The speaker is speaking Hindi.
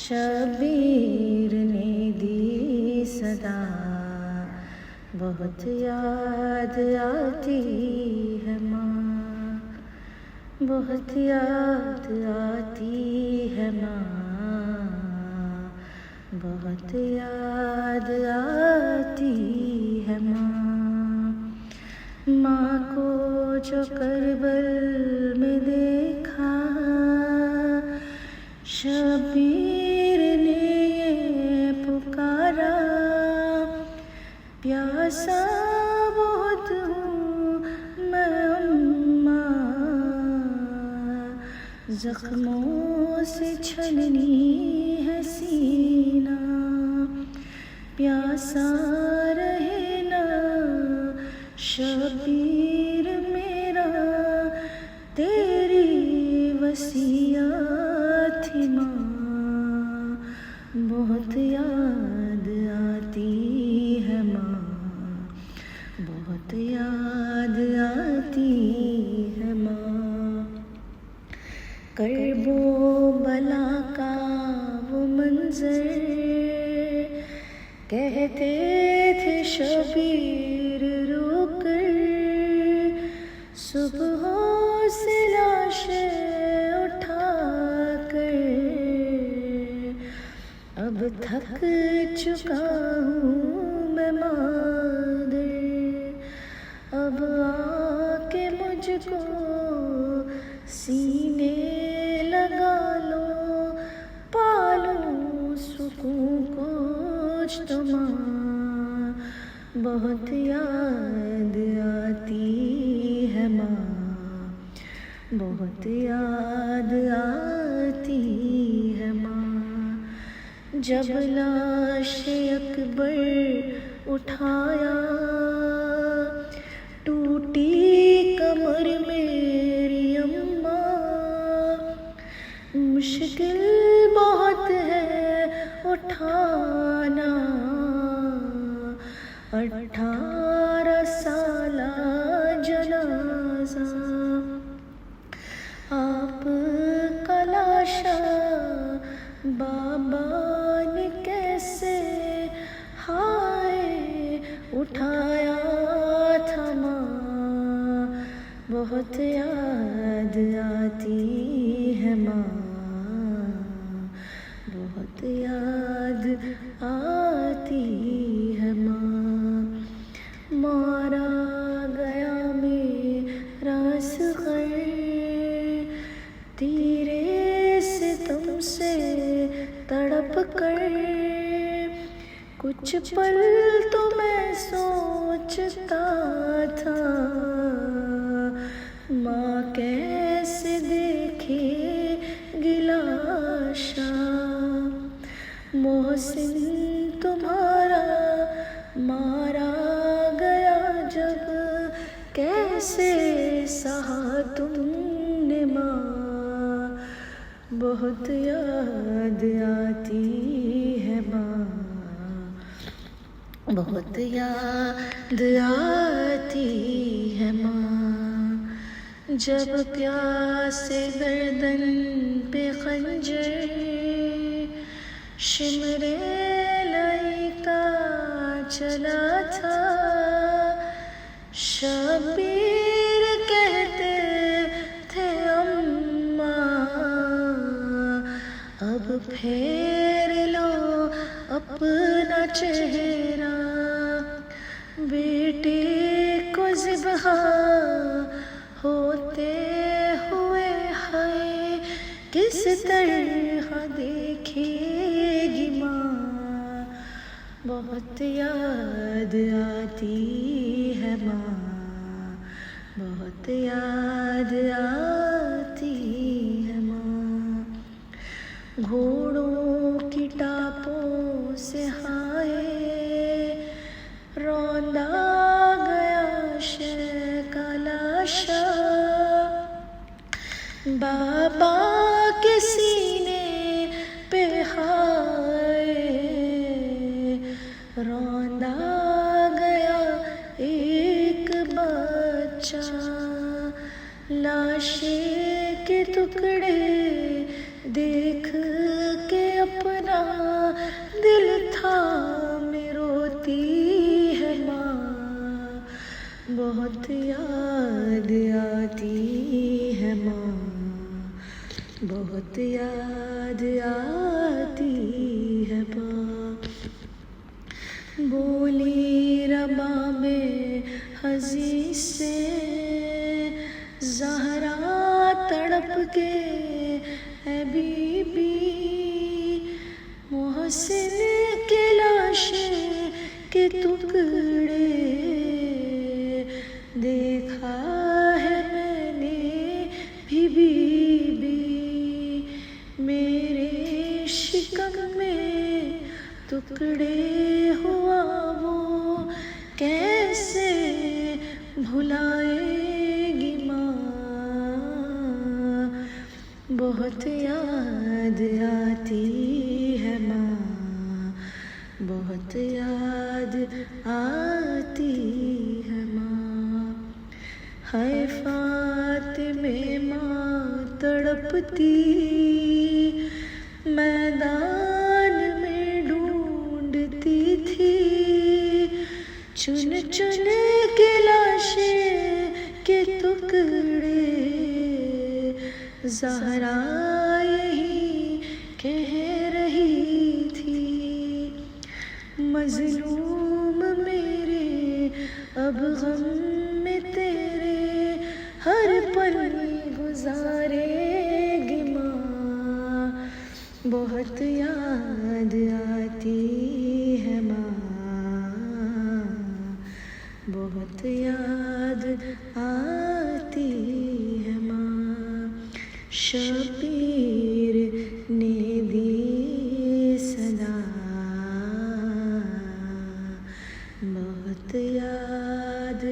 शबीर ने दी सदा, बहुत याद आती है माँ, बहुत याद आती है माँ, बहुत याद आती है माँ। माँ को जो करबल में देखा, शबीर ने ये पुकारा, प्यासा बहुत हूँ मैं अम्मा, जख्मों से छलनी है सीना, प्यासा रहे ना शबीर मेरा, तेरी वसीयत थी माँ, बहुत याद आती है माँ, बहुत याद आती है माँ। करबो बला का वो मंजर, कहते थे शबीर रोकर, सुबह से लाशें उठाकर, अब थक चुका हूँ मैं मादर, अब आके मुझको सीने लगा लो, पालो सुकून कुछ तो माँ, बहुत याद आती है माँ, बहुत याद आती है माँ। जब लाश अकबर उठाया, टूटी कमर मेरी अम्मा, मुश्किल बहुत है उठाना, 18 साला जनाजा, आप का लाशा बाबा ने कैसे हाय उठाया था माँ, बहुत याद आती है माँ, बहुत याद आती है माँ। मारा गया मेरा असग़र, तीरे से तुमसे तड़प कर, कुछ पल तो मैं सोचता था, माँ कैसे देखेगी लाशा, मोहसिन तुम्हारा मारा गया जब, कैसे सहा तुमने माँ, बहुत याद आती है माँ, बहुत याद आती है माँ। जब प्यासे गर्दन पे खंजर, शिमरे लाई का चला था, शबीर कहते थे अम्मा, अब फेर लो अपना चेहरा, बेटे को ज़िबहा होते हुए हाय किस तरह देखेगी माँ, बहुत याद आती है माँ, बहुत याद आती है माँ। घोड़ों की टापों से हाय रौंदा गया शे का लाशा, बाबा के सीने पे हाय रौंदा गया एक बच्चा, लाशे के टुकड़े देख के अपने बहुत याद आती है माँ, बहुत याद आती है माँ। बोली रबा में हज़ी से ज़हरा तड़प के है बीबी, मोहसिन के लाश के टुकड़े देखा है मैंने भी बीबी, मेरे शिकम में टुकड़े हुआ वो कैसे भुलाएगी माँ। बहुत याद आती है माँ, बहुत याद आती है माँ। है फातिमे माँ तड़पती मैदान में ढूंढती थी, चुन चुन के लाशें के टुकड़े ज़हरा यही कह रही थी। मज़लूम मेरे अब गम में तेरे हर पल गुज़ारेगी माँ। बहुत याद आती है माँ, बहुत याद आती है माँ। शबीर ने दी सदा, बहुत याद